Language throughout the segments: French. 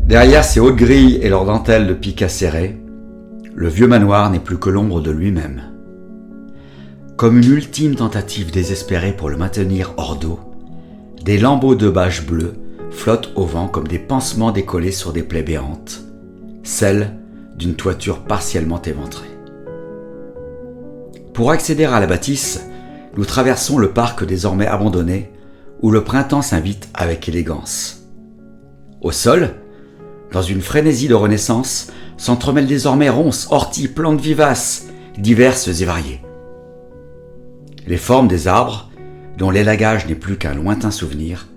Derrière ses hautes grilles et leurs dentelles de pique acérées, le vieux manoir n'est plus que l'ombre de lui-même. Comme une ultime tentative désespérée pour le maintenir hors d'eau, des lambeaux de bâche bleue flottent au vent comme des pansements décollés sur des plaies béantes, celles d'une toiture partiellement éventrée. Pour accéder à la bâtisse, nous traversons le parc désormais abandonné, où le printemps s'invite avec élégance. Au sol, dans une frénésie de renaissance, s'entremêlent désormais ronces, orties, plantes vivaces, diverses et variées. Les formes des arbres, dont l'élagage n'est plus qu'un lointain souvenir,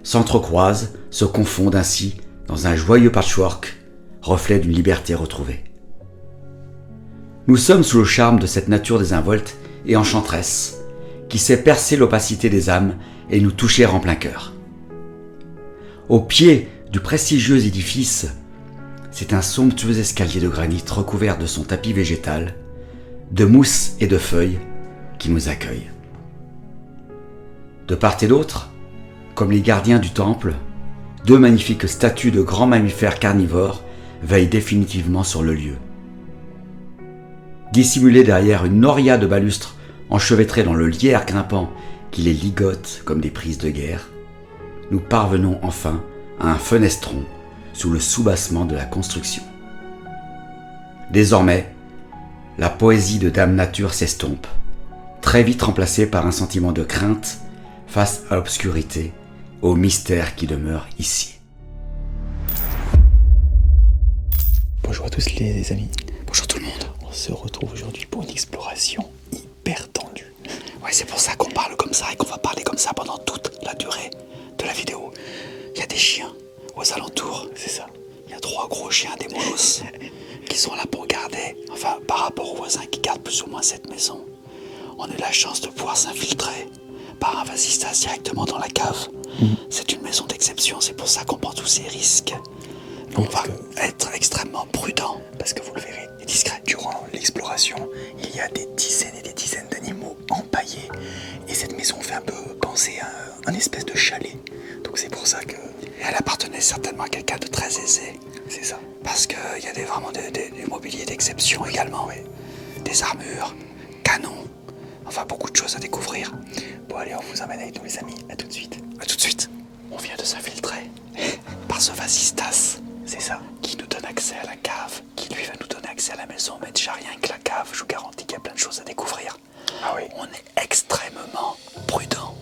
s'entrecroisent, se confondent ainsi dans un joyeux patchwork, reflet d'une liberté retrouvée. Nous sommes sous le charme de cette nature désinvolte et enchanteresse, qui sait percer l'opacité des âmes et nous toucher en plein cœur. Au pied du prestigieux édifice, c'est un somptueux escalier de granit recouvert de son tapis végétal, de mousse et de feuilles, qui nous accueille. De part et d'autre, comme les gardiens du temple, deux magnifiques statues de grands mammifères carnivores veillent définitivement sur le lieu. Dissimulés derrière une noria de balustres enchevêtrés dans le lierre grimpant qui les ligote comme des prises de guerre, nous parvenons enfin à un fenestron sous le soubassement de la construction. Désormais, la poésie de Dame Nature s'estompe, très vite remplacée par un sentiment de crainte face à l'obscurité, au mystère qui demeure ici. Bonjour à tous les amis. Bonjour tout le monde. On se retrouve aujourd'hui pour une exploration hyper tendue. Ouais, c'est pour ça qu'on parle comme ça et qu'on va parler comme ça pendant toute la durée de la vidéo. Il y a des chiens aux alentours. C'est ça. Il y a 3 gros chiens, des molosses, qui sont là pour garder, enfin par rapport aux voisins qui gardent plus ou moins cette maison. On a eu la chance de pouvoir s'infiltrer par un vasistas directement dans la cave. C'est une maison d'exception, c'est pour ça qu'on prend tous ces risques. On va être extrêmement prudent. Parce que vous le verrez, Et discret. durant l'exploration, il y a des dizaines et des dizaines d'animaux empaillés. Et cette maison fait un peu penser à un espèce de chalet. Donc c'est pour ça que... Elle appartenait certainement à quelqu'un de très aisé. C'est ça. Parce qu'il y a vraiment du mobilier d'exception également, oui. Des armures, canons, enfin beaucoup de choses à découvrir. Bon allez, on vous emmène avec nous les amis. À tout de suite. À tout de suite. On vient de s'infiltrer par ce vasistas C'est ça. qui nous donne accès à la cave, qui lui va nous donner accès à la maison, mais déjà rien que la cave, je vous garantis qu'il y a plein de choses à découvrir. Ah oui. On est extrêmement prudent.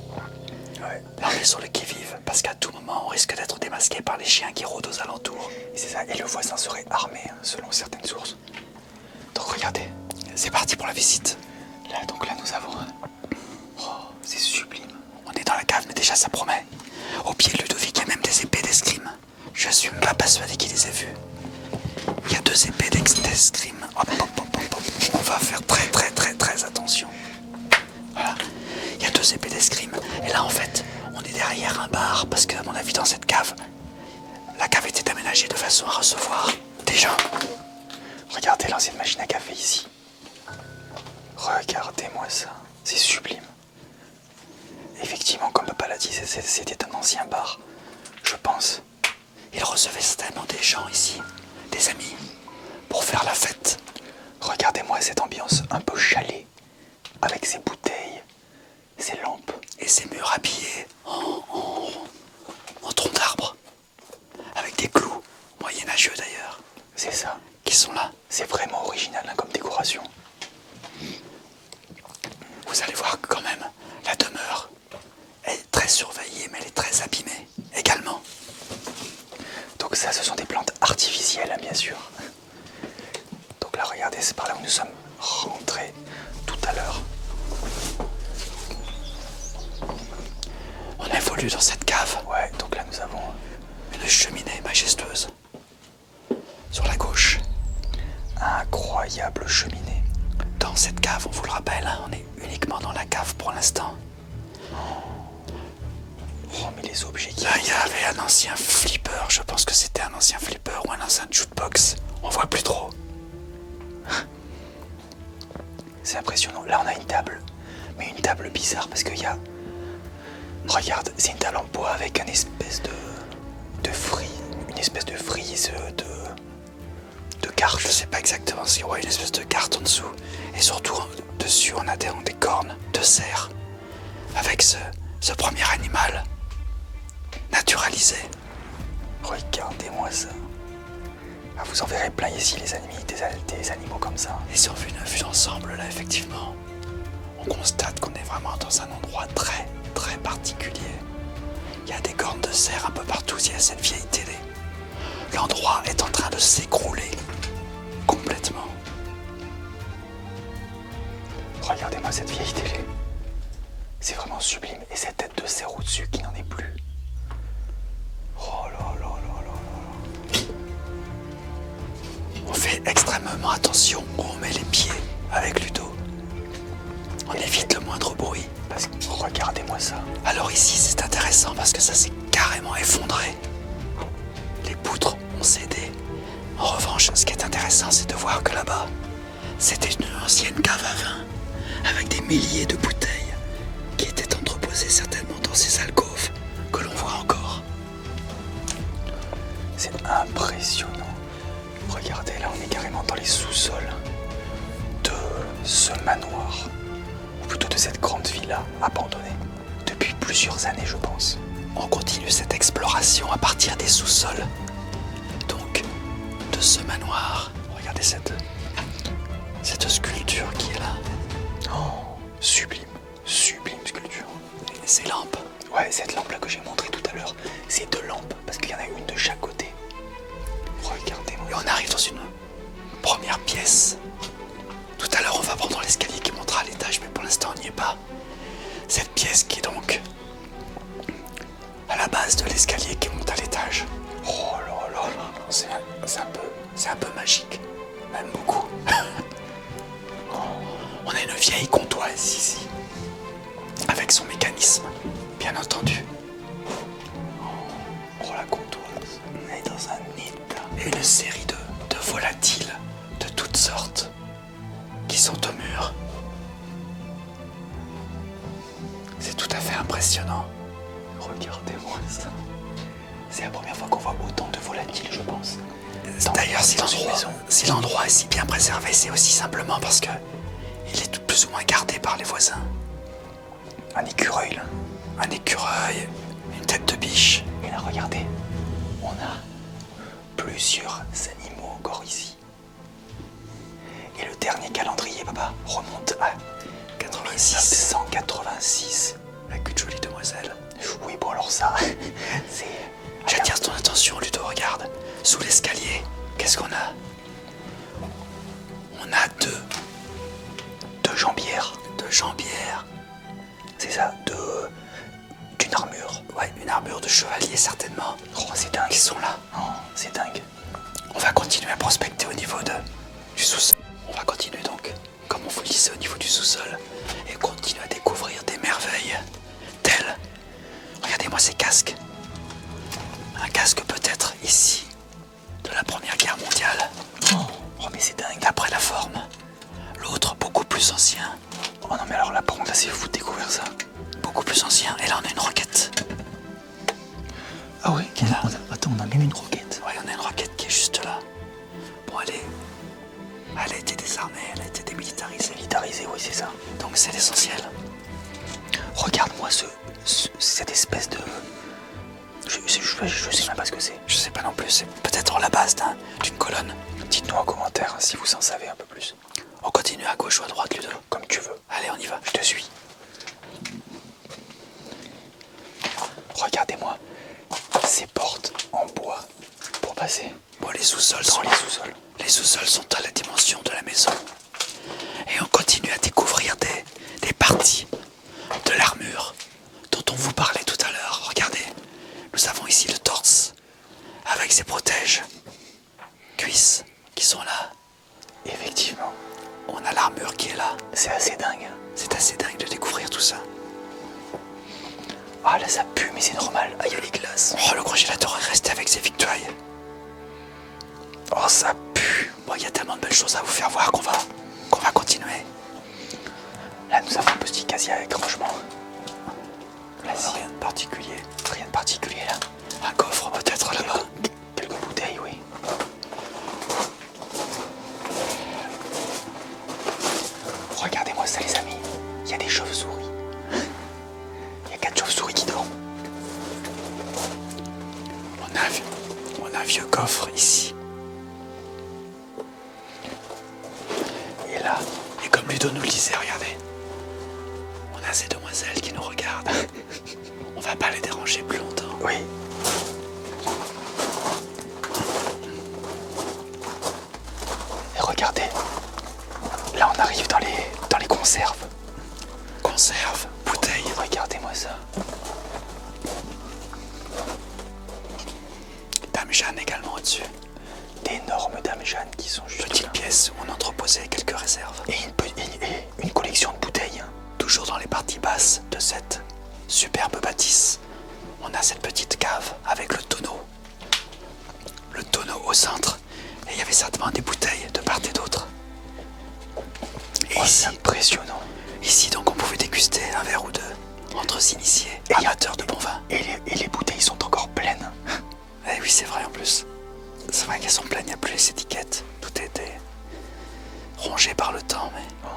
Ouais. Là, on est sur le qui-vive, parce qu'à tout moment, on risque d'être démasqué par les chiens qui rôdent aux alentours. Et c'est ça. Et le voisin serait armé, selon certaines sources. Donc regardez, c'est parti pour la visite. Là, donc là, nous avons... Oh, c'est sublime. On est dans la cave, mais déjà ça promet. Au pied de Ludovic, il y a même des épées d'escrime. Je suis pas persuadé qu'il les ait vues. Il y a 2 épées d'escrime. Hop, hop, hop, hop, hop. On va faire très attention. Voilà. Il y a 2 épées d'escrime. Et là, en fait, on est derrière un bar. Parce que, à mon avis, dans cette cave, la cave était aménagée de façon à recevoir des gens. Regardez l'ancienne machine à café ici. Regardez-moi ça. C'est sublime. Effectivement, comme papa l'a dit, c'était un ancien bar. Je pense. Il recevait certainement des gens ici, des amis, pour faire la fête. Regardez-moi cette ambiance un peu chalet. Avec ses bouteilles, ses lampes. Et ces murs habillés en troncs d'arbres, avec des clous, moyenâgeux d'ailleurs, C'est ça. qui sont là. C'est vraiment original hein, comme décoration. Vous allez voir que quand même, la demeure est très surveillée, mais elle est très abîmée également. Donc ça, ce sont des plantes artificielles, hein, bien sûr. Donc là, regardez, c'est par là où nous sommes rentrés tout à l'heure. On évolue dans cette cave, Ouais, donc là, nous avons une cheminée majestueuse. Sur la gauche, incroyable cheminée. dans cette cave, on vous le rappelle, hein, on est uniquement dans la cave pour l'instant. Oh, mais les objets qui... Là, il y avait un ancien flipper, je pense que c'était un ancien flipper ou un ancien jukebox. On voit plus trop. C'est impressionnant. Là, on a une table. Mais une table bizarre parce qu'il y a... Regarde, c'est une table en bois avec une espèce de frise sais pas exactement ce qu'il y a, une espèce de carte en dessous. Et surtout, dessus, on a des cornes de cerf. Avec ce premier animal naturalisé. Regardez-moi ça. Ah, vous en verrez plein ici, les amis, des animaux comme ça. Et sur vue d'ensemble, là, effectivement, on constate qu'on est vraiment dans un endroit très, très particulier. Il y a des cornes de cerf un peu partout, il y a cette vieille télé. L'endroit est en train de s'écrouler complètement. Regardez-moi cette vieille télé. C'est vraiment sublime. Et cette tête de cerf au-dessus qui n'en est plus. Oh là là là là là. On fait extrêmement attention où on met les pieds avec Ludo. On évite le moindre bruit. Parce que regardez-moi ça. Alors ici, c'est intéressant parce que ça s'est carrément effondré. Les poutres ont cédé. En revanche, ce qui est intéressant, c'est de voir que là-bas, c'était une ancienne cave à vin avec des milliers de bouteilles qui étaient entreposées certainement dans ces alcôves que l'on voit encore. C'est impressionnant. Regardez, là, on est carrément dans les sous-sols de ce manoir. Ou plutôt de cette grande villa abandonnée. Depuis plusieurs années, je pense. On continue cette exploration à partir des sous-sols. Donc, de ce manoir. Regardez cette sculpture qui est là. Oh, sublime, sublime sculpture. Et ces lampes. Ouais, cette lampe-là que j'ai montrée tout à l'heure, c'est 2 lampes, parce qu'il y en a une de chaque côté. Regardez-moi. Et on arrive dans une première pièce. Tout à l'heure, on va prendre l'escalier qui montera à l'étage, mais pour l'instant, on n'y est pas. Cette pièce qui est donc à la base de l'escalier qui monte à l'étage. Oh là là là, C'est un peu magique, même beaucoup. On a une vieille comptoise ici, avec son mécanisme, bien entendu. oh la comptoise. On est dans un état. Et une série de volatiles de toutes sortes qui sont au mur. C'est tout à fait impressionnant. Regardez-moi ça. C'est la première fois qu'on voit autant de volatiles, je pense. D'ailleurs, dans une maison. si l'endroit est si bien préservé, c'est aussi simplement parce que il est plus ou moins gardé par les voisins. Un écureuil, là. Un écureuil, une tête de biche. Et là, regardez. On a plusieurs animaux encore ici. Et le dernier calendrier, papa, remonte à 86. 1986. Avec une jolie demoiselle. Oui, bon, alors ça, c'est... J'attire ton attention, Ludo, regarde. Sous l'escalier, qu'est-ce qu'on a? On a deux jambières. deux jambières. C'est ça, d'une armure. Ouais, une armure de chevalier, certainement. Oh, c'est dingue. Qui sont là. Oh, c'est dingue. On va continuer à prospecter au niveau du sous-sol. On va continuer donc, comme on vous le disait, au niveau du sous-sol. Et continuer à découvrir des merveilles. Telles, regardez-moi ces casques. Un casque peut-être ici, de la Première Guerre mondiale. Oh, mais c'est dingue. D'après la forme. L'autre, beaucoup plus ancien. Oh non, mais alors là, par contre, là, c'est fou de découvrir ça. Beaucoup plus ancien. Et là, on a une roquette. Ah oui, Là. Attends, on a même une roquette. Ouais, on a une roquette qui est juste là. Bon, elle a été désarmée, elle a été démilitarisée. Militarisé, oui, c'est ça. Donc c'est l'essentiel. Regarde-moi cette espèce de... Je sais même pas ce que c'est. Je sais pas non plus, c'est peut-être la base d'une colonne. Dites-nous en commentaire si vous en savez un peu plus. On continue à gauche ou à droite, Ludo? Comme tu veux. Allez, on y va. Je te suis. Regardez-moi ces portes en bois pour passer Bon, les sous-sols dans sont les sous-sols. Les sous-sols sont à la dimension de la maison. Et on continue à découvrir des parties de l'armure dont on vous parlait tout à l'heure. Regardez, nous avons ici le torse avec ses protèges cuisses qui sont là. Effectivement, On a l'armure qui est là. c'est assez dingue. C'est assez dingue de découvrir tout ça. Ah là, ça pue, mais c'est normal. Ah, il y a les glaces. Oh, le congélateur est resté avec ses victuailles. Oh, ça pue. Bon, il y a tellement de belles choses à vous faire voir qu'on va continuer. Là, nous avons un petit casier avec rangement. Là, si. Rien de particulier. Rien de particulier, là. Un coffre peut-être là-bas. Quelques bouteilles, oui. On a un vieux coffre ici. Et là, et comme Ludo nous le disait, regardez, on a ces demoiselles qui nous regardent. On va pas les déranger plus longtemps. Oui. Et regardez, là on arrive dans les conserves. Conserve, bouteille. Regardez-moi ça. Dame Jeanne également au-dessus. D'énormes dames Jeanne qui sont juste Petite là. pièce où on entreposait quelques réserves. Et une collection de bouteilles. Hein. Toujours dans les parties basses de cette superbe bâtisse, on a cette petite cave avec le tonneau. Le tonneau au centre. Et il y avait certainement des bouteilles de part et d'autre. Et Oh, ici, c'est impressionnant. ici, donc, on pouvait déguster un verre ou deux entre initiés et amateurs de bon vin. Et les bouteilles sont encore pleines. Eh oui, c'est vrai en plus. C'est vrai qu'elles sont pleines, il n'y a plus les étiquettes. Tout a été rongé par le temps, mais...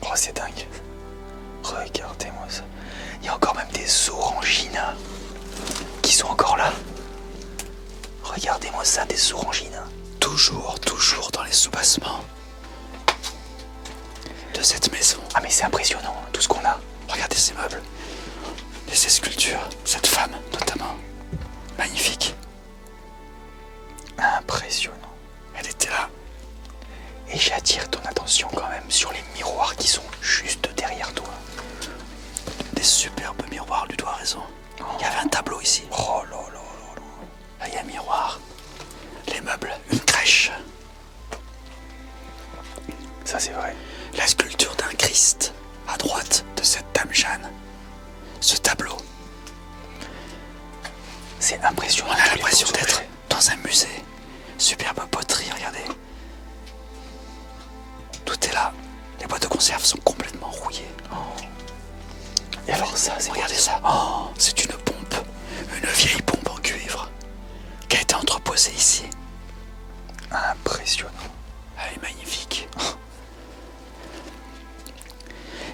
Oh, c'est dingue. Regardez-moi ça. Il y a encore même des oranginas qui sont encore là. Regardez-moi ça, des oranginas. Toujours dans les soubassements de cette maison. Ah mais c'est impressionnant, tout ce qu'on a. Regardez ces meubles et ces sculptures. Cette femme, notamment. Magnifique. Impressionnant. Elle était là. Et j'attire ton attention quand même sur les miroirs qui sont juste derrière toi. Des superbes miroirs, Ludo a raison. Il y avait un tableau ici. Oh là là là là. Là, il y a un miroir. Les meubles, une crèche. Ça c'est vrai. La sculpture d'un Christ à droite de cette Dame Jeanne. Ce tableau. C'est impressionnant. On a tous les l'impression beaux d'être objets. dans un musée. Superbe poterie, regardez. Tout est là. Les boîtes de conserve sont complètement rouillées. Et alors ça, c'est Regardez ça. Oh, c'est une pompe. Une vieille pompe en cuivre qui a été entreposée ici. impressionnant. Elle est magnifique.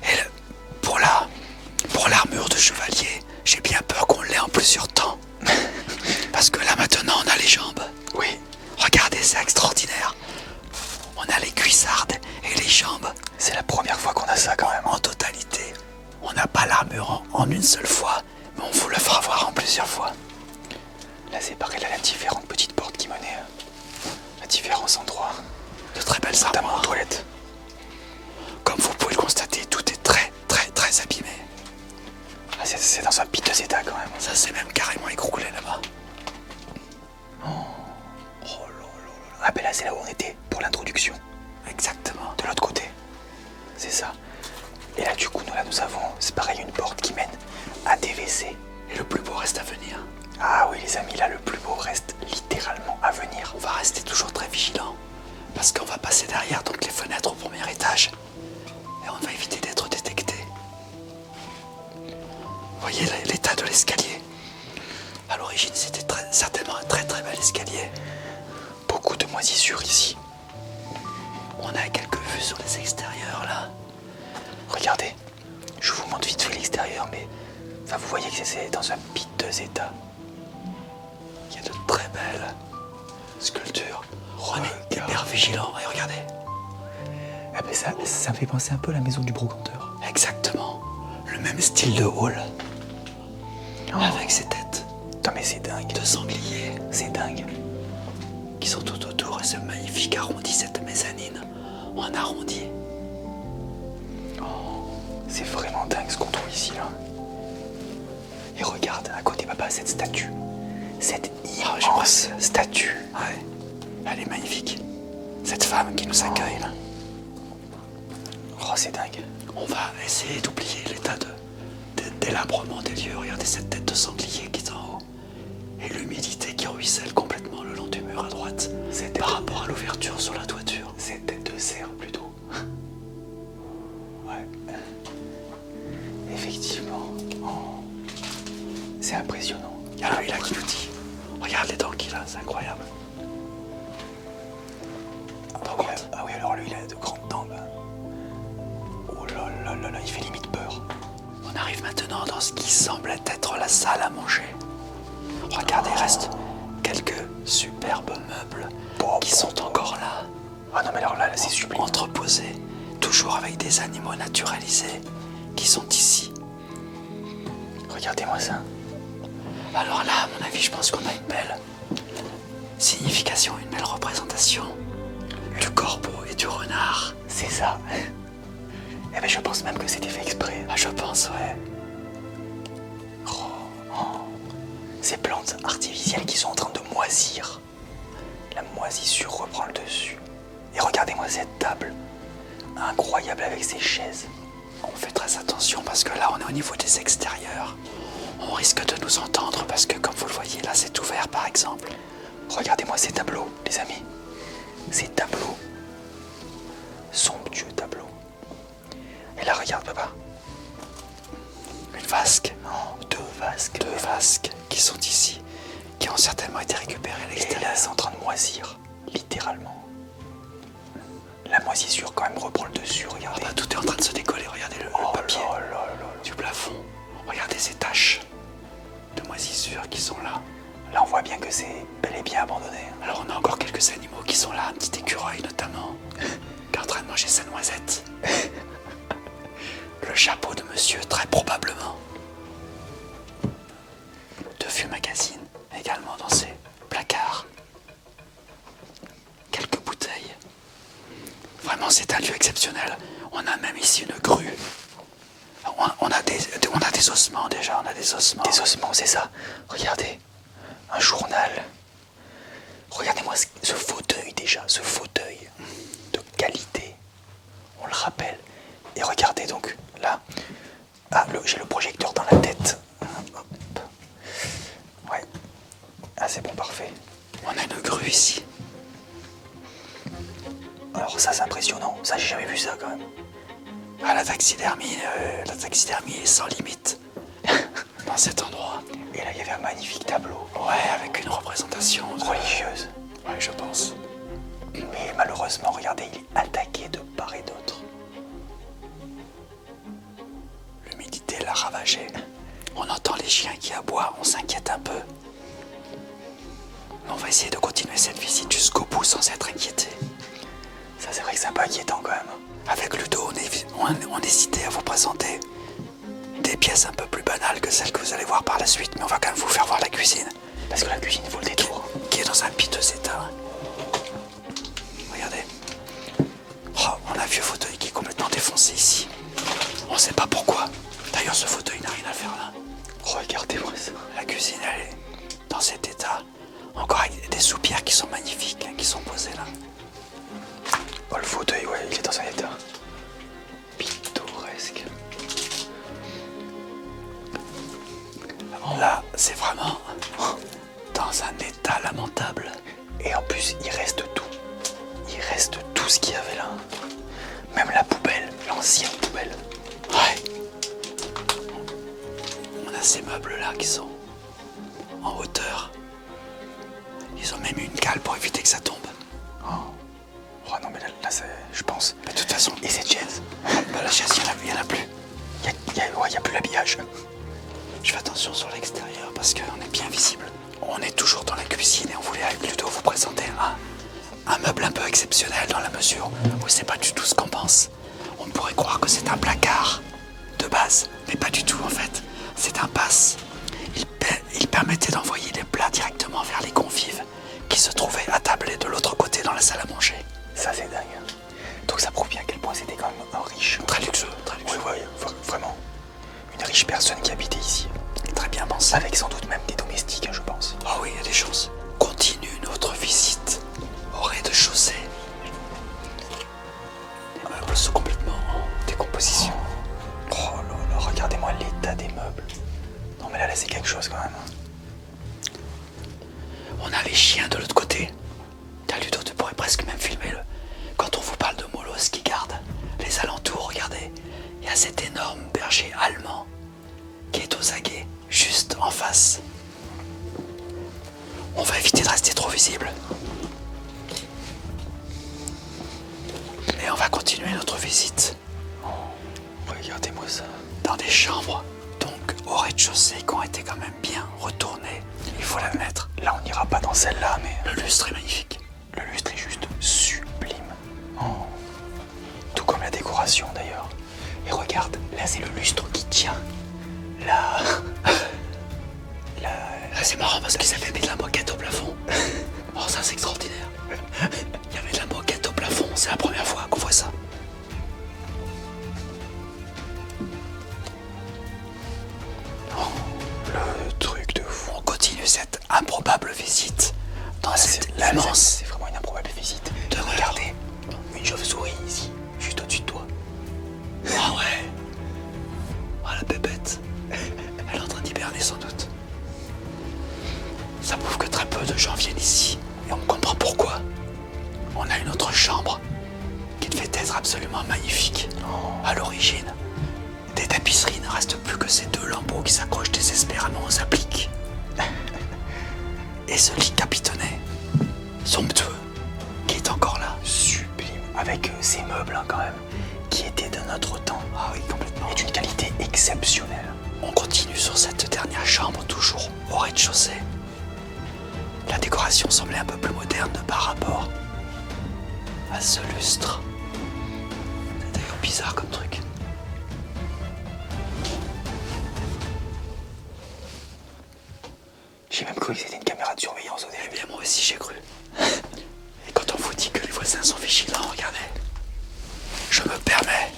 Et pour l'armure de chevalier, j'ai bien peur qu'on l'ait en plusieurs temps. Parce que là maintenant on a les jambes. Oui. Regardez, c'est extraordinaire. On a les cuissardes et les jambes C'est la première fois qu'on a ça quand même. en totalité. On n'a pas l'armure en une seule fois, mais on vous le fera voir en plusieurs fois. Là c'est pareil, là la différentes petites portes qui menaient à différents endroits. De très belles Notamment aux armoires. toilettes. Comme vous pouvez le constater, tout est très abîmé. Ah, c'est dans un piteux état quand même. Ça s'est même carrément écroulé là-bas. Ah ben là c'est là où on était pour l'introduction. Exactement. De l'autre côté. C'est ça. Et là du coup nous avons, c'est pareil, une porte qui mène à des WC. Et le plus beau reste à venir. Ah oui les amis, là le plus beau reste littéralement à venir. On va rester toujours très vigilant. Parce qu'on va passer derrière donc les fenêtres au premier étage. Et on va éviter d'être détecté. Vous voyez l'état de l'escalier. À l'origine c'était certainement un très bel escalier. Beaucoup de moisissures ici. On a quelques vues sur les extérieurs là. Regardez, je vous montre vite fait l'extérieur, mais enfin, vous voyez que c'est dans un piteux état. Il y a de très belles sculptures. On est hyper vigilant. Et regardez. Ah ben ça me fait penser un peu à la maison du brocanteur. Exactement. Le même style de hall. Avec ces têtes Putain mais c'est dingue, de sangliers c'est dingue. qui sont tout autour. Et ce magnifique arrondi, cette mezzanine en arrondi. C'est vraiment dingue ce qu'on trouve ici là. Et regarde, à côté papa, cette statue. Cette immense statue. Ouais, elle est magnifique. Cette femme qui nous accueille là. Oh c'est dingue. On va essayer d'oublier l'état de délabrement des lieux. Regardez cette tête de sanglier qui est en haut. Et l'humidité qui ruisselle complètement le long du mur à droite. Par rapport à l'ouverture sur la toiture. Cette tête de cerf plutôt. Ouais. Effectivement. Oh. C'est impressionnant. Il y a lui là qui nous dit. Regarde les dents qu'il a, c'est incroyable. Ah oui, alors lui il a de grandes dents là. Oh là là là là, il fait limite peur. On arrive maintenant dans ce qui semble être la salle à manger. Regardez, il reste superbes meubles qui sont encore là. Ah non mais alors là c'est sublime. Entreposés, toujours avec des animaux naturalisés qui sont ici. Regardez-moi ça. Alors là, à mon avis, je pense qu'on a une belle signification, une belle représentation du corbeau et du renard. C'est ça. Eh ben je pense même que c'était fait exprès. Ah, je pense, ouais. Ces plantes artificielles qui sont en train de moisir. La moisissure reprend le dessus. Et regardez-moi cette table. Incroyable avec ses chaises. On fait très attention parce que là, on est au niveau des extérieurs. On risque de nous entendre parce que, comme vous le voyez, là, c'est ouvert, par exemple. Regardez-moi ces tableaux, les amis. Ces tableaux. Somptueux tableaux. Et là, regarde, papa. Une vasque. Deux vasques. Deux vasques qui sont ici, qui ont certainement été récupérées à Et l'extérieur. là, c'est en train de moisir. Littéralement. La moisissure, quand même, reprend le dessus. Regardez. Ah bah, tout est en train de se décoller. Regardez le papier du plafond. Regardez ces taches de moisissure qui sont là. Là, on voit bien que c'est bel et bien abandonné. Alors, on a encore quelques animaux qui sont là, un petit écureuil notamment, qui est en train de manger sa noisette. Le chapeau de monsieur, très probablement. De vieux magazines également dans ces placards. Quelques bouteilles. Vraiment, c'est un lieu exceptionnel. On a même ici une grue. On a des ossements déjà, on a des ossements. Des ossements, c'est ça. Regardez. Un journal. Regardez-moi ce fauteuil déjà. Ce fauteuil de qualité. On le rappelle. Et regardez donc là. Ah, j'ai le projecteur dans la tête. Hop. Ouais. Ah, c'est bon, parfait. On a une grue ici. Alors ça, c'est impressionnant. Ça, j'ai jamais vu ça quand même. Ah, la taxidermie est sans limite dans cet endroit. Et là, il y avait un magnifique tableau. Ouais, avec une représentation Religieuse. Ouais, je pense. Mais malheureusement, regardez, il est attaqué de part et d'autre. L'humidité l'a ravagé. On entend les chiens qui aboient, on s'inquiète un peu. On va essayer de continuer cette visite jusqu'au bout sans être inquiété. Ça, c'est vrai que c'est un peu inquiétant quand même. Avec Ludo, on hésitait à vous présenter des pièces un peu plus banales que celles que vous allez voir par la suite, mais on va quand même vous faire voir la cuisine. Parce que la cuisine vaut le détour. Qui est dans un piteux état. Regardez. Oh, on a un vieux fauteuil qui est complètement défoncé ici. On sait pas pourquoi. D'ailleurs, ce fauteuil n'a rien à faire là. Regardez-moi ça. La cuisine, elle est dans cet état. Encore avec des soupières qui sont magnifiques, qui sont posées là. Oh, le fauteuil, ouais, il est dans un état pittoresque. Là, c'est vraiment dans un état lamentable. Et en plus, il reste tout. Il reste tout ce qu'il y avait là. Même la poubelle, l'ancienne poubelle. Ouais. On a ces meubles là qui sont en hauteur. Ils ont même eu une cale pour éviter que ça tombe. Oh non, mais là c'est, je pense. Mais de toute façon, Et cette chaise, bah, la chaise, il y en a plus. il y a plus l'habillage. Je fais attention sur l'extérieur parce qu'on est bien visible. On est toujours dans la cuisine et on voulait avec Ludo vous présenter un meuble un peu exceptionnel dans la mesure où c'est pas du tout ce qu'on pense. On pourrait croire que c'est un placard de base, mais pas du tout en fait. C'est un pass. Il permettait d'envoyer les plats directement vers les convives qui se trouvaient attablés de l'autre côté dans la salle à manger. Ça c'est dingue. Donc ça prouve bien à quel point c'était quand même un riche. Très luxueux, très luxueux. Oui, vraiment. Une riche personne qui habitait ici. Très bien pensé. Avec sans doute même des domestiques, je pense. Ah oui, il y a des chances. Continue notre visite au rez-de-chaussée. Les meubles sont complètement en décomposition. Oh là là, regardez-moi l'état des meubles. Non mais là c'est quelque chose quand même. On a les chiens de l'autre côté. T'as Ludo, tu pourrais presque même filmer quand on vous parle de Molos qui garde les alentours, regardez. Il y a cet énorme berger allemand qui est aux aguets, juste en face. On va éviter de rester trop visible. Et on va continuer notre visite Regardez-moi ça. dans des chambres, donc au rez-de-chaussée, qui ont été quand même bien retournées. Il faut l'admettre. Là on n'ira pas dans celle-là, mais lustre est magnifique. Le lustre est juste sublime. Oh. Tout comme la décoration d'ailleurs. Et regarde, là c'est le lustre qui tient. Là. Là, c'est marrant parce qu'ils avaient mis de la moquette au plafond. Oh, ça c'est extraordinaire. Il y avait de la moquette au plafond, c'est la première fois qu'on voit ça. Le truc de fou. On continue cette improbable visite dans cette Là, immense c'est vraiment une improbable visite. demeure. Regardez, une chauve-souris ici, juste au-dessus de toi. Ah ouais. Ah la bébête. Elle est en train d'hiberner sans doute. Ça prouve que très peu de gens viennent ici. Et on comprend pourquoi. On a une autre chambre qui devait être absolument magnifique. À l'origine, des tapisseries ne restent plus que ces deux lambeaux qui s'accrochent désespérément aux appliques. Et ce lit capitonné, somptueux, qui est encore là. Sublime. Avec ces meubles quand même, qui étaient de notre temps. Ah oui, complètement. Et d'une qualité exceptionnelle. On continue sur cette dernière chambre, toujours au rez-de-chaussée. La décoration semblait un peu plus moderne par rapport à ce lustre. C'est d'ailleurs bizarre comme truc. J'ai même cru que c'était une caméra de surveillance au Eh début. bien, moi aussi j'ai cru. Et quand on vous dit que les voisins sont vigilants, regardez. Je me permets.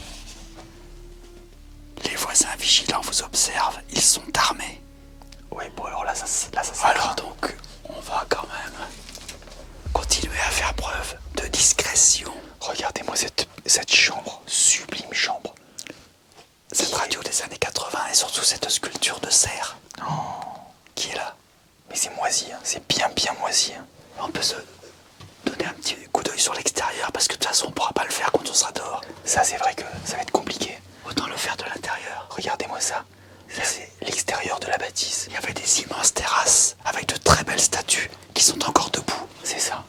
Les voisins vigilants vous observent, ils sont armés. Oui, bon alors là ça Alors donc, on va quand même continuer à faire preuve de discrétion. Regardez-moi cette chambre, sublime chambre. Cette radio des années 80 et surtout cette sculpture de cerf qui est là. Mais c'est moisi, hein. C'est bien moisi. Hein. On peut se donner un petit coup d'œil sur l'extérieur parce que de toute façon on pourra pas le faire quand on sera dehors. Ça c'est vrai que ça va être compliqué. Autant le faire de l'intérieur. Regardez-moi ça. Ça c'est l'extérieur de la bâtisse. Il y avait des immenses terrasses avec de très belles statues qui sont encore debout. C'est ça.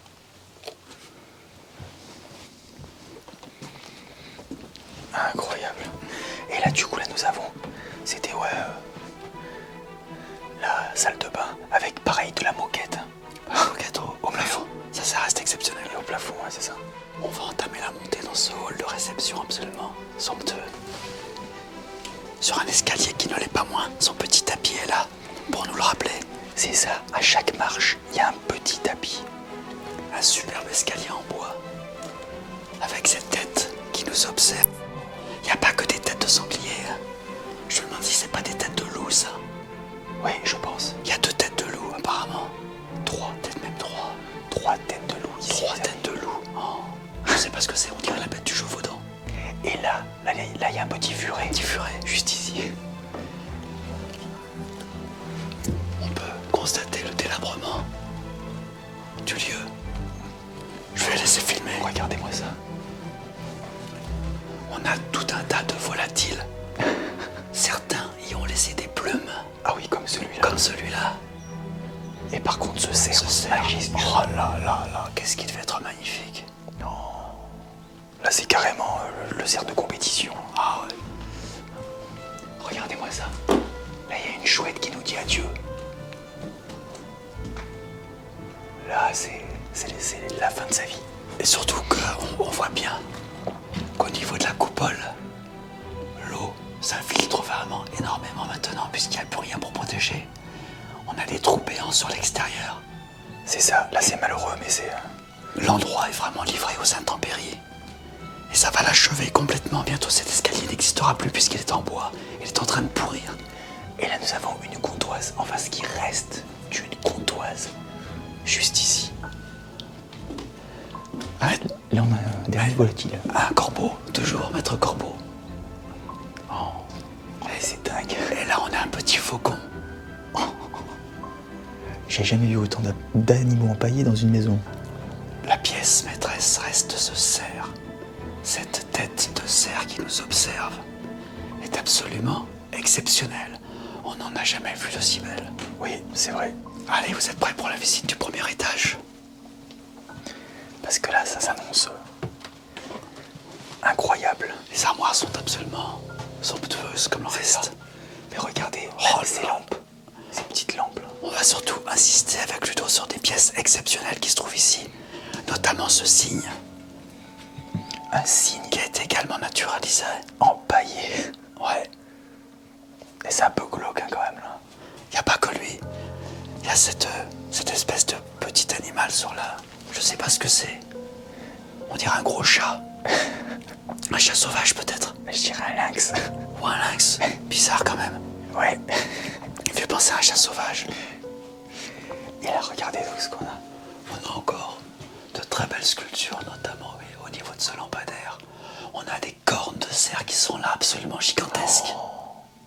Incroyable. Et là du coup là nous avons, c'était la salle de bain avec pareil de la moquette. La moquette au plafond. Ça reste exceptionnel. Et au plafond, ouais, c'est ça. On va entamer la montée dans ce hall de réception absolument somptueux. Sur un escalier qui ne l'est pas moins, son petit tapis est là pour nous le rappeler. C'est ça, à chaque marche, il y a un petit tapis. Un superbe escalier en bois avec cette tête qui nous observe. Il n'y a pas que des têtes de sangliers. Hein. Je me demande si c'est pas des têtes de loup ça. Oui, je pense. Il y a 2 têtes de loup apparemment. 3, peut-être même 3. 3 têtes de loup ici. 3 têtes de loup. Oh. Je sais pas ce que c'est, on dirait la bête du Gévaudan. Et là, il y a un petit furet. Petit furet, juste ici. On peut constater le délabrement du lieu. Je vais laisser filmer. Regardez-moi ça. On a tout un tas de volatiles. Certains y ont laissé des plumes. Ah oui, comme celui-là. Comme celui-là. Et par contre, ce cerf, Ce cerf. majestueux. Oh là là là, qu'est-ce qui devait être magnifique. Là, c'est carrément le cerf de compétition. Ah ouais. Regardez-moi ça. Là, il y a une chouette qui nous dit adieu. Là, c'est la fin de sa vie. Et surtout qu'on voit bien qu'au niveau de la coupole, l'eau s'infiltre vraiment énormément maintenant puisqu'il n'y a plus rien pour protéger. On a des trous béants sur l'extérieur. C'est ça. Là, c'est malheureux, mais c'est... L'endroit est vraiment livré aux intempéries. Et ça va l'achever complètement. Bientôt cet escalier n'existera plus puisqu'il est en bois. Il est en train de pourrir. Et là, nous avons une comptoise. Enfin, ce qui reste d'une comptoise. Juste ici. Ah, Là, on a un dernier volatile. un corbeau, toujours, maître corbeau. C'est dingue. Et là, on a un petit faucon. J'ai jamais vu autant d'animaux empaillés dans une maison. La pièce maîtresse reste ce cerf. Cette tête de cerf qui nous observe est absolument exceptionnelle. On n'en a jamais vu de si belle. Oui, c'est vrai. Allez, vous êtes prêts pour la visite du premier étage? Parce que là, ça s'annonce incroyable. Les armoires sont absolument somptueuses comme le reste. Mais regardez, Oh ces là. lampes. Ces petites lampes là. On va surtout insister avec Ludo sur des pièces exceptionnelles qui se trouvent ici, notamment ce cygne. Un cygne qui a été également naturalisé. Empaillé. Ouais. Et c'est un peu glauque hein, quand même là. Il n'y a pas que lui. Il y a cette espèce de petit animal sur là. Je sais pas ce que c'est. On dirait un gros chat. Un chat sauvage peut-être. Je dirais un lynx. Ou un lynx. Bizarre quand même. Ouais. Il me fait penser à un chat sauvage. Et là, regardez tout ce qu'on a. On a encore de très belles sculptures, notamment oui, au niveau de ce lampadaire. On a des cornes de cerf qui sont là absolument gigantesques.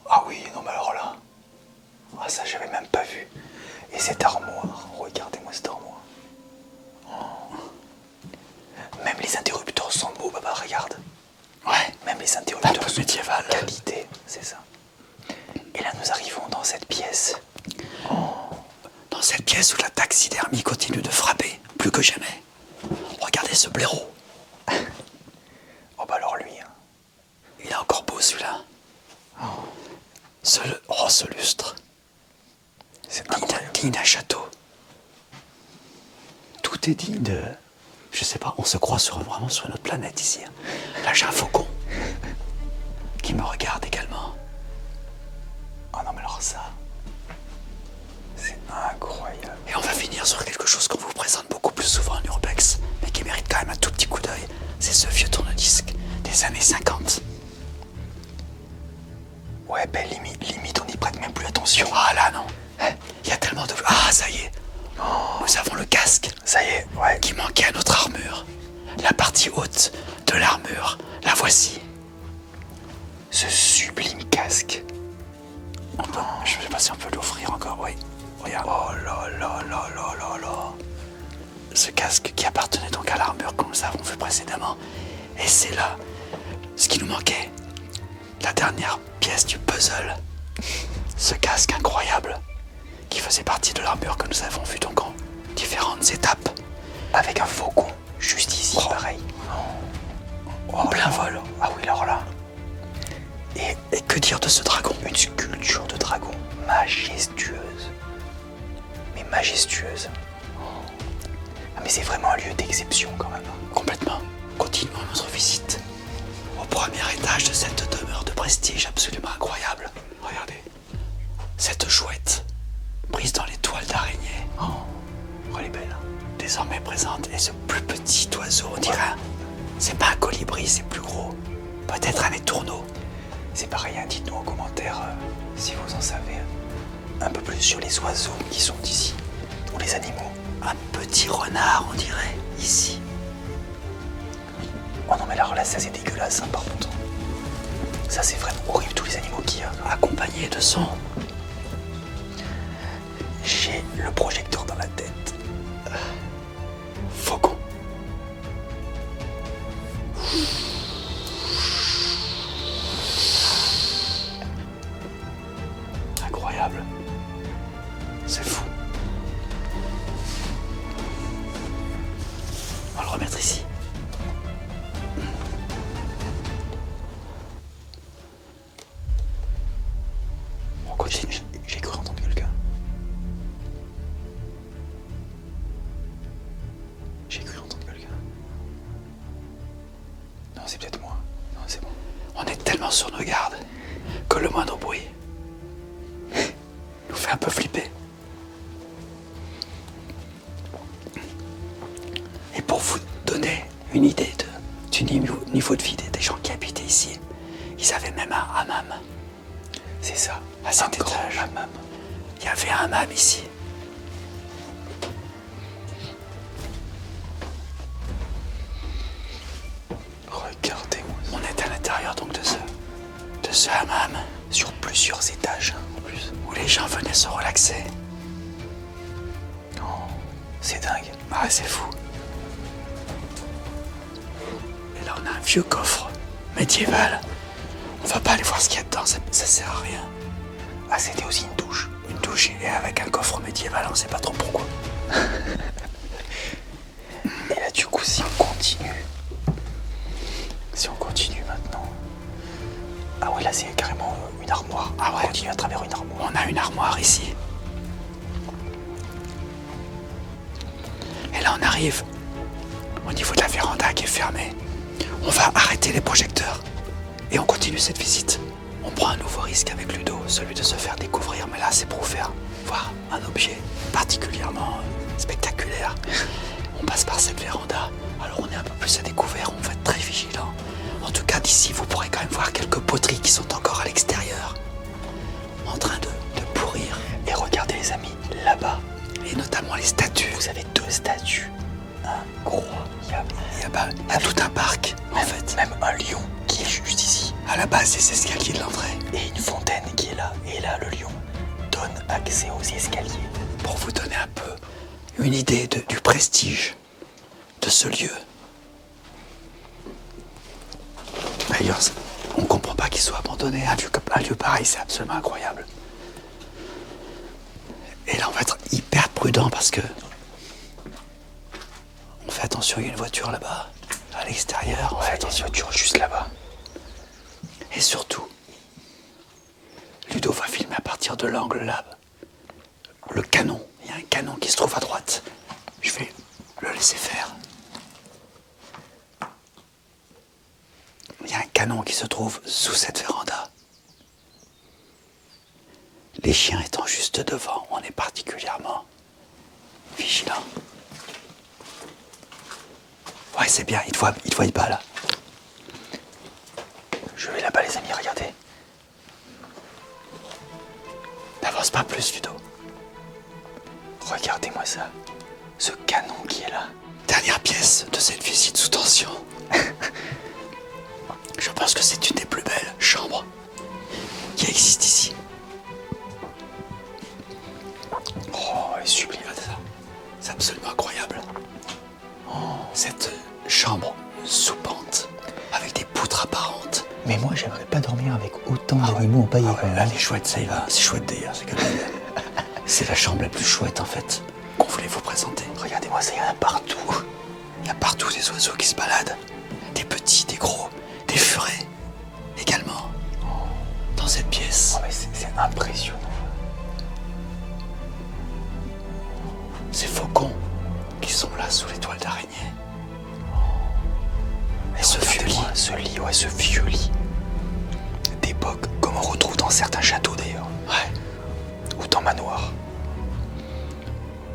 Ah oui, non mais alors là. Ah ça j'avais même pas vu. Et cette armoire, regardez-moi cette armoire. Même les interrupteurs sont beaux, papa, regarde. Ouais, Même les un interrupteurs peu sont médiéval. de qualité, c'est ça. Et là nous arrivons dans cette pièce. Dans cette pièce où la taxidermie continue de frapper, plus que jamais. Regardez ce blaireau. Oh bah alors lui, hein. Il est encore beau celui-là. Ce lustre. C'est Digne incroyable. digne d'un château. Tout est digne de... Je sais pas, on se croit vraiment sur une autre planète ici. Là j'ai un faucon qui me regarde également. Oh non mais alors ça, c'est incroyable. Et on va finir sur quelque chose qu'on vous présente beaucoup plus souvent en urbex, mais qui mérite quand même un tout petit coup d'œil. C'est ce vieux tourne-disque des années 50. Ouais, ben limite on n'y prête même plus attention. Ah là non, il y a tellement de... Ah ça y est, nous avons le casque Ça y est, ouais. qui manquait à notre armure. La partie haute de l'armure, la voici. Ce sublime casque. Je ne sais pas si on peut l'offrir encore, oui. Regarde. Oh là là là là là là. Ce casque qui appartenait donc à l'armure que nous avons vu précédemment. Et c'est là ce qui nous manquait. La dernière pièce du puzzle. Ce casque incroyable qui faisait partie de l'armure que nous avons vu donc en différentes étapes. Avec un faucon, juste ici, pareil. En plein vol. Ah oui, alors là, Et que dire de ce dragon? une sculpture de dragon majestueuse. Mais majestueuse. Ah mais c'est vraiment un lieu d'exception quand même. Complètement. Continuons notre visite au premier étage de cette demeure de prestige absolument incroyable. Regardez, cette chouette prise dans les toiles d'araignée, Oh, elle est belle. désormais présente, et ce plus petit oiseau, on dirait, c'est pas un colibri, c'est plus gros, peut-être un étourneau. C'est pareil, hein, dites-nous en commentaire si vous en savez un peu plus sur les oiseaux qui sont ici, ou les animaux. Un petit renard, on dirait, ici. Oh non mais alors là, ça c'est dégueulasse hein, par contre. Ça c'est vraiment horrible, tous les animaux qu'il y a. Accompagné de son. J'ai le projecteur dans la tête. Faucon. Incroyable. C'est fou. On va le remettre ici. On continue. J'ai cru entendre quelqu'un. J'ai cru entendre quelqu'un. Non, c'est peut-être moi. Non, c'est bon. On est tellement sur nos gardes que le moindre bruit nous fait un peu flipper. Et pour vous donner une idée du niveau de vie des gens qui habitaient ici, ils avaient même un hammam. C'est ça. À cet Un grand étage. hammam. Il y avait un hammam ici. Regardez-moi. On est à l'intérieur donc de ce hammam Sur plusieurs étages hein, en plus. où les gens venaient se relaxer. C'est dingue. Ah, c'est fou. Et là, on a un vieux coffre médiéval. On va pas aller voir ce qu'il y a dedans, ça sert à rien. Ah, c'était aussi une douche. Une douche et avec un coffre médiéval, on sait pas trop pourquoi. Et là, du coup, si on continue maintenant. Ah ouais, là, c'est carrément une armoire. Ah ouais. On continue à travers une armoire. On a une armoire ici. on arrive au niveau de la véranda qui est fermée. On va arrêter les projecteurs et on continue cette visite. On prend un nouveau risque avec Ludo, celui de se faire découvrir, mais là c'est pour faire voir un objet particulièrement spectaculaire. On passe par cette véranda, alors on est un peu plus à découvert, on va être très vigilant. En tout cas d'ici vous pourrez quand même voir quelques poteries qui sont encore à l'extérieur, en train de pourrir. Et regardez les amis, là-bas, Et notamment les statues. vous avez 2 statues incroyables. Il y a tout un parc en fait. Même un lion qui est juste ici. À la base des escaliers de l'entrée. Et une fontaine qui est là. Et là, le lion donne accès aux escaliers. Pour vous donner un peu une idée du prestige de ce lieu. D'ailleurs, on ne comprend pas qu'il soit abandonné. Un lieu pareil, c'est absolument incroyable. Et là, on va être hyper prudent parce que on fait attention, il y a une voiture là-bas, à l'extérieur. On fait Ouais, il y a une attention. voiture juste là-bas. Et surtout, Ludo va filmer à partir de l'angle là. Le canon. Il y a un canon qui se trouve à droite. Je vais le laisser faire. Il y a un canon qui se trouve sous cette véranda. Les chiens étant juste devant, on est particulièrement vigilant. Ouais, c'est bien, il te voit pas là. Je vais là-bas, les amis, regardez. N'avance pas plus, Ludo. Regardez-moi ça. Ce canon qui est là. Dernière pièce de cette visite sous tension. Je pense que c'est une des plus belles chambres qui existent ici. Oh, elle est sublime. Regardez ça. C'est absolument incroyable. Cette chambre sous pente, avec des poutres apparentes. Mais moi, j'aimerais pas dormir avec autant d'animaux empaillés. Ah ouais, là, les chouettes, ça y va. C'est chouette d'ailleurs. C'est la chambre la plus chouette en fait qu'on voulait vous présenter. Regardez-moi ça, il y en a partout. Il y a partout des oiseaux qui se baladent. Des petits, des gros, des furets également. Dans cette pièce. Oh, mais c'est impressionnant. Ces faucons qui sont là sous les toiles d'araignée. Et ce vieux lit. Regardez-moi ce lit, ouais, ce vieux lit. D'époque, comme on retrouve dans certains châteaux d'ailleurs. Ouais, Ou dans manoirs.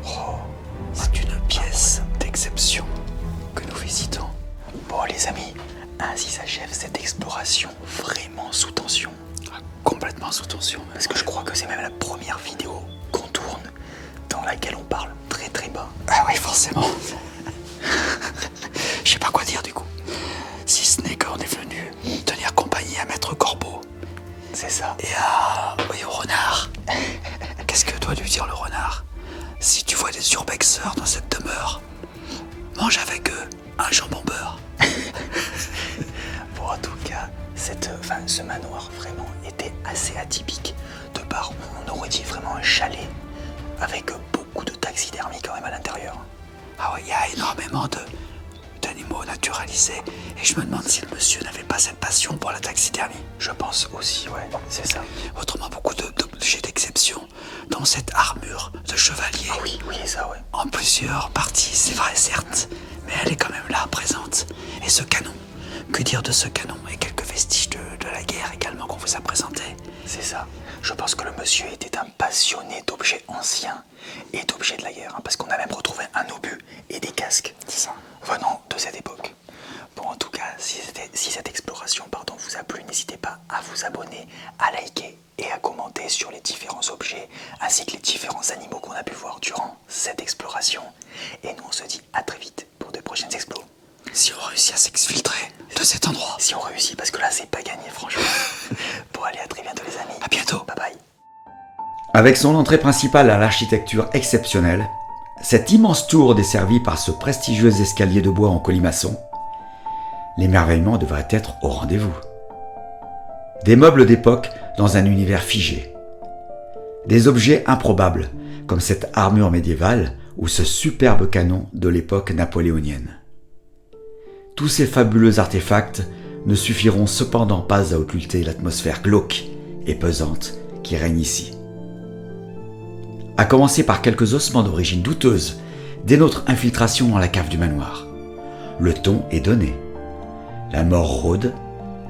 Oh, c'est une pièce d'exception que nous visitons. bon les amis, ainsi s'achève cette exploration vraiment sous tension. Complètement sous tension. Parce que je crois que c'est même la première vidéo qu'on tourne dans laquelle on parle très très bas. Ah oui, forcément. Je sais pas quoi dire du coup. Si ce n'est qu'on est venu tenir compagnie à Maître Corbeau C'est ça. et au renard. Qu'est-ce que doit lui dire le renard? Si tu vois des urbexeurs dans cette demeure, mange avec eux un jambon beurre. Bon, en tout cas, ce manoir vraiment était assez atypique. De par, on aurait dit vraiment un chalet avec beaucoup de taxidermie quand même à l'intérieur. Ah oui, il y a énormément d'animaux naturalisés. Et je me demande si le monsieur n'avait pas cette passion pour la taxidermie. Je pense aussi, ouais, c'est ça. Autrement, beaucoup d'objets d'exception dans cette armure de chevalier. Ah oui, ça, ouais. En plusieurs parties, c'est vrai, certes, mais elle est quand même là, présente. Et ce canon, que dire de ce canon et quelques vestiges de la guerre également qu'on vous a présentés. C'est ça. Je pense que le monsieur était un passionné d'objets anciens et d'objets de la guerre, hein, parce qu'on a même retrouvé un obus et des casques venant de cette époque. Bon, en tout cas, si cette exploration vous a plu, n'hésitez pas à vous abonner, à liker et à commenter sur les différents objets ainsi que les différents animaux qu'on a pu voir durant cette exploration. Et nous, on se dit à très vite pour de prochaines explos. Si on réussit à s'exfiltrer de cet endroit. Si on réussit, parce que là, c'est pas gagné, franchement. Bon, allez, à très bientôt, les amis. À bientôt. Bye bye. Avec son entrée principale à l'architecture exceptionnelle, cette immense tour desservie par ce prestigieux escalier de bois en colimaçon, l'émerveillement devrait être au rendez-vous. Des meubles d'époque dans un univers figé. Des objets improbables, comme cette armure médiévale ou ce superbe canon de l'époque napoléonienne. Tous ces fabuleux artefacts ne suffiront cependant pas à occulter l'atmosphère glauque et pesante qui règne ici. À commencer par quelques ossements d'origine douteuse, dès notre infiltration dans la cave du manoir. Le ton est donné. La mort rôde,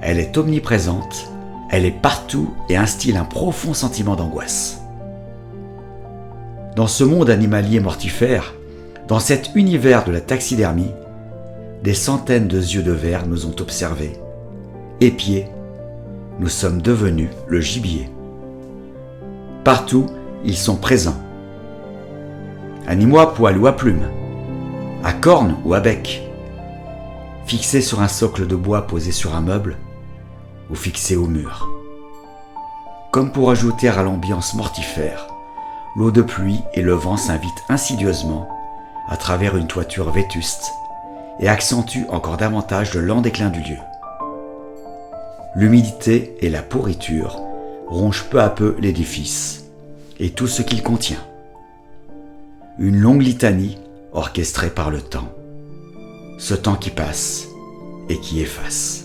elle est omniprésente, elle est partout et instille un profond sentiment d'angoisse. Dans ce monde animalier mortifère, dans cet univers de la taxidermie, des centaines de yeux de verre nous ont observés, épiés, nous sommes devenus le gibier. Partout, ils sont présents. Animaux à poil ou à plumes, à cornes ou à bec, fixés sur un socle de bois posé sur un meuble ou fixés au mur. Comme pour ajouter à l'ambiance mortifère, l'eau de pluie et le vent s'invitent insidieusement à travers une toiture vétuste et accentuent encore davantage le lent déclin du lieu. L'humidité et la pourriture rongent peu à peu l'édifice et tout ce qu'il contient. Une longue litanie orchestrée par le temps, ce temps qui passe et qui efface.